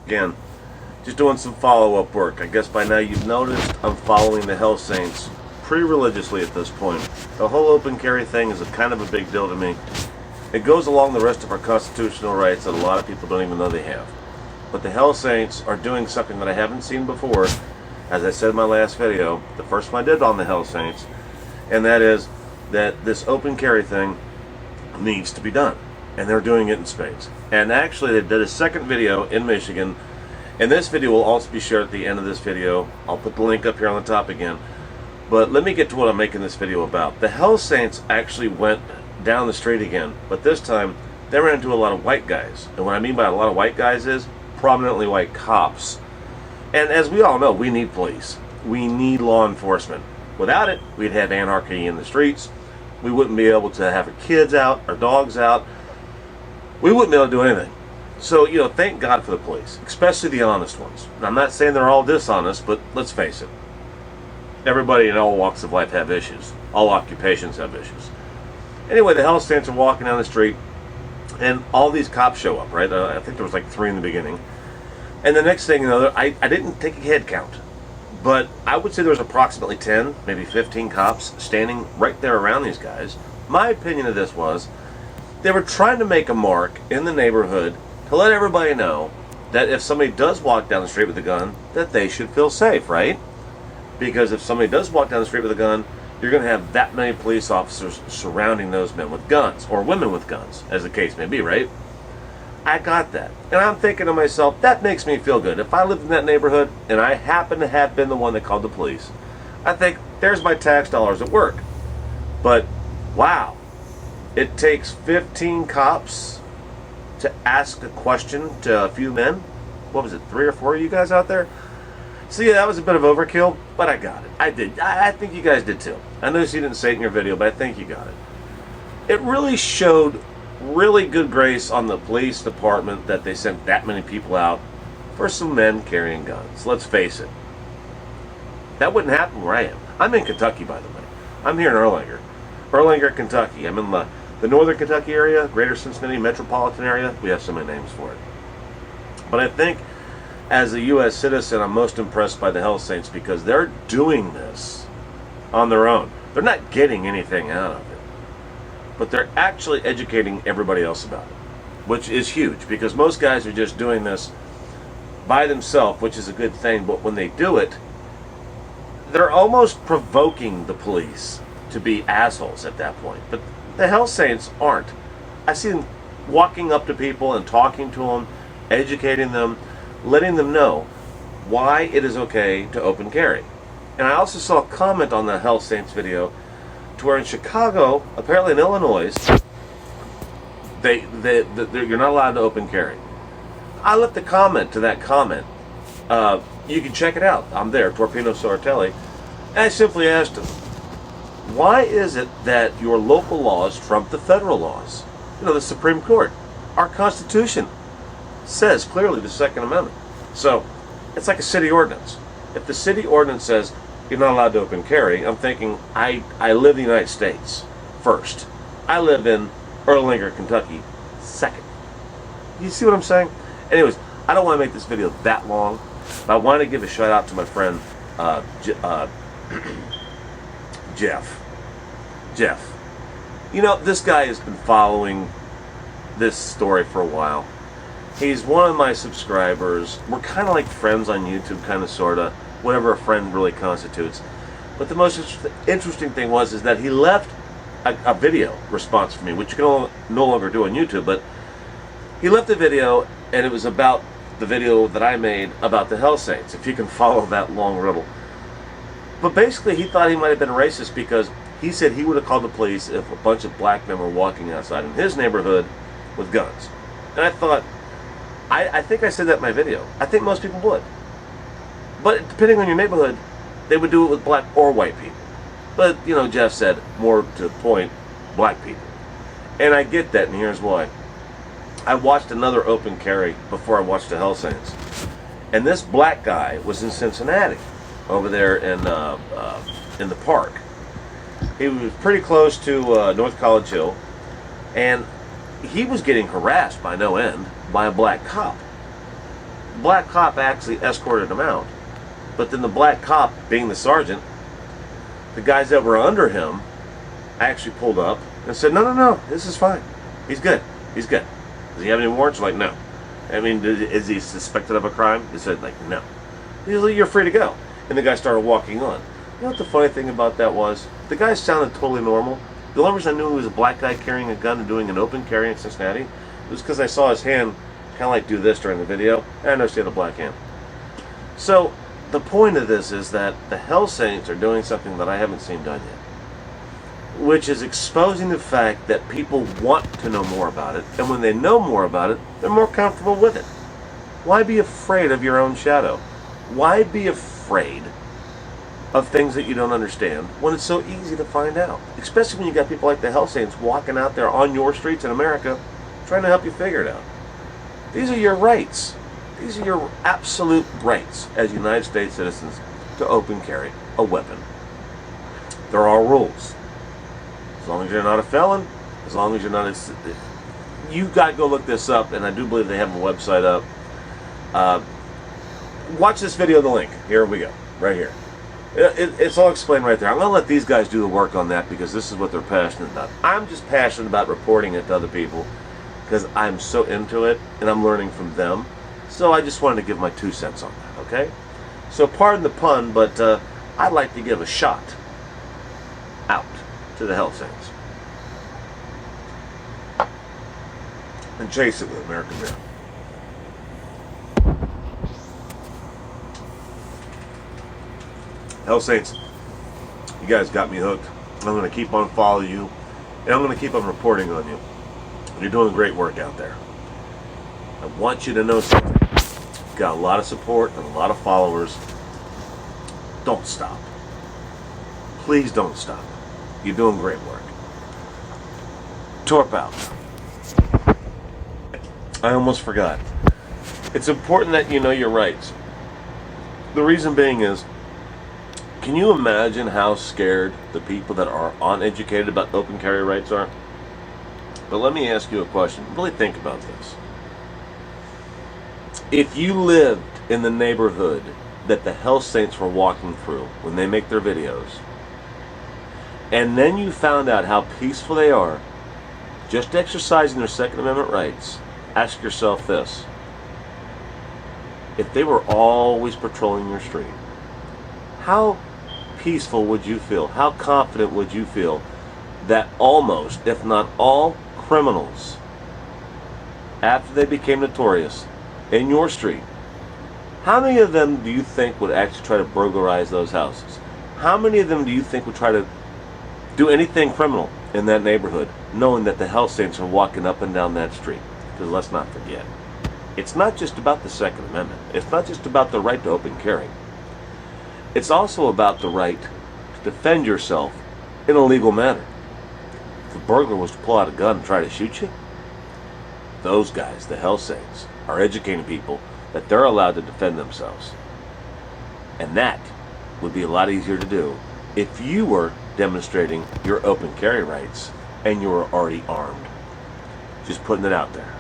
Again, just doing some follow-up work. I guess by now you've noticed I'm following the Hell Saints pretty religiously at this point. The whole open carry thing is a kind of a big deal to me. It goes along the rest of our constitutional rights that a lot of people don't even know they have. But the Hell Saints are doing something that I haven't seen before, as I said in my last video, the first one I did on the Hell Saints, and that is that this open carry thing needs to be done. And they're doing it in spades. And actually they did a second video in Michigan, and this video will also be shared at the end of this video. I'll put the link up here on the top again. But let me get to what I'm making this video about. The Hell Saints actually went down the street again, but this time they ran into a lot of white guys. And what I mean by a lot of white guys is prominently white cops. And as we all know, we need police. We need law enforcement. Without it, we'd have anarchy in the streets. We wouldn't be able to have our kids out, our dogs out. We wouldn't be able to do anything. So, you know, thank God for the police, especially the honest ones. And I'm not saying they're all dishonest, but let's face it. Everybody in all walks of life have issues. All occupations have issues. Anyway, the Hell Saints are walking down the street, and all these cops show up, right? I think there was like 3 in the beginning. And the next thing you know, I didn't take a head count, but I would say there was approximately 10, maybe 15 cops standing right there around these guys. My opinion of this was, they were trying to make a mark in the neighborhood to let everybody know that if somebody does walk down the street with a gun, that they should feel safe, right? Because if somebody does walk down the street with a gun, you're going to have that many police officers surrounding those men with guns, or women with guns, as the case may be, right? I got that. And I'm thinking to myself, that makes me feel good. If I lived in that neighborhood, and I happen to have been the one that called the police, I think, there's my tax dollars at work. But, wow. It takes 15 cops to ask a question to a few men? What was it, 3 or 4 of you guys out there? So yeah, that was a bit of overkill, but I got it. I did. I think you guys did too. I noticed you didn't say it in your video, but I think you got it. It really showed really good grace on the police department that they sent that many people out for some men carrying guns. Let's face it. That wouldn't happen where I am. I'm in Kentucky, by the way. I'm here in Erlanger, Kentucky. I'm in the northern Kentucky area, greater Cincinnati metropolitan area. We have so many names for it. But I think as a U.S. citizen, I'm most impressed by the Hell Saints because they're doing this on their own. They're not getting anything out of it, but they're actually educating everybody else about it, which is huge because most guys are just doing this by themselves, which is a good thing, but when they do it, they're almost provoking the police to be assholes at that point. But the Hell Saints aren't. I see them walking up to people and talking to them, educating them, letting them know why it is okay to open carry. And I also saw a comment on the Hell Saints video to where in Chicago, apparently in Illinois, you're not allowed to open carry. I left a comment to that comment. You can check it out. I'm there, Torpino Sartelli. And I simply asked him, why is it that your local laws trump the federal laws? You know, the Supreme Court, our Constitution, says clearly the Second Amendment. So it's like a city ordinance. If the city ordinance says you're not allowed to open carry, I'm thinking I live in the United States first. I live in Erlanger, Kentucky second. You see what I'm saying? Anyways, I don't want to make this video that long, but I want to give a shout out to my friend Jeff. You know, this guy has been following this story for a while. He's one of my subscribers. We're kind of like friends on YouTube, kind of, sort of, whatever a friend really constitutes. But the most interesting thing is that he left a video response for me, which you can no longer do on YouTube, but he left a video, and it was about the video that I made about the Hell Saints, if you can follow that long riddle. But basically, he thought he might have been racist because he said he would have called the police if a bunch of black men were walking outside in his neighborhood with guns. And I thought, I think I said that in my video. I think most people would. But depending on your neighborhood, they would do it with black or white people. But, you know, Jeff said, more to the point, black people. And I get that, and here's why. I watched another open carry before I watched the Hell Saints. And this black guy was in Cincinnati, over there in the park. He was pretty close to North College Hill, and he was getting harassed by no end by a black cop. The black cop actually escorted him out. But then the black cop, being the sergeant, the guys that were under him actually pulled up and said, no, this is fine. He's good. He's good. Does he have any warrants? Like, no. I mean, is he suspected of a crime? They said, like, no. He's like, you're free to go. And the guy started walking on. You know what the funny thing about that was? The guy sounded totally normal. The only reason I knew he was a black guy carrying a gun and doing an open carry in Cincinnati was because I saw his hand kind of like do this during the video, and I noticed he had a black hand. So, the point of this is that the Hell Saints are doing something that I haven't seen done yet, which is exposing the fact that people want to know more about it, and when they know more about it, they're more comfortable with it. Why be afraid of your own shadow? Why be afraid of things that you don't understand when it's so easy to find out? Especially when you got people like the Hell Saints walking out there on your streets in America trying to help you figure it out. These are your rights. These are your absolute rights as United States citizens to open carry a weapon. There are rules. As long as you're not a felon, as long as you're not you got to go look this up, and I do believe they have a website up. Watch this video, the link. Here we go, right here. It's all explained right there. I'm going to let these guys do the work on that because this is what they're passionate about. I'm just passionate about reporting it to other people because I'm so into it and I'm learning from them. So I just wanted to give my 2 cents on that, okay? So pardon the pun, but I'd like to give a shot out to the Hell Saints. And chase it with American Beer. Hell Saints, you guys got me hooked. I'm going to keep on following you, and I'm going to keep on reporting on you. You're doing great work out there. I want you to know something. You've got a lot of support and a lot of followers. Don't stop. Please don't stop. You're doing great work. Torp out. I almost forgot. It's important that you know your rights. The reason being is, can you imagine how scared the people that are uneducated about open carry rights are? But let me ask you a question. Really think about this. If you lived in the neighborhood that the Hell Saints were walking through when they make their videos, and then you found out how peaceful they are, just exercising their Second Amendment rights, ask yourself this. If they were always patrolling your street, how peaceful would you feel? How confident would you feel that almost, if not all, criminals, after they became notorious in your street, how many of them do you think would actually try to burglarize those houses? How many of them do you think would try to do anything criminal in that neighborhood, knowing that the Hell Saints are walking up and down that street? Because let's not forget, it's not just about the Second Amendment. It's not just about the right to open carry. It's also about the right to defend yourself in a legal manner. If a burglar was to pull out a gun and try to shoot you, those guys, the Hell Saints, are educating people that they're allowed to defend themselves. And that would be a lot easier to do if you were demonstrating your open carry rights and you were already armed. Just putting it out there.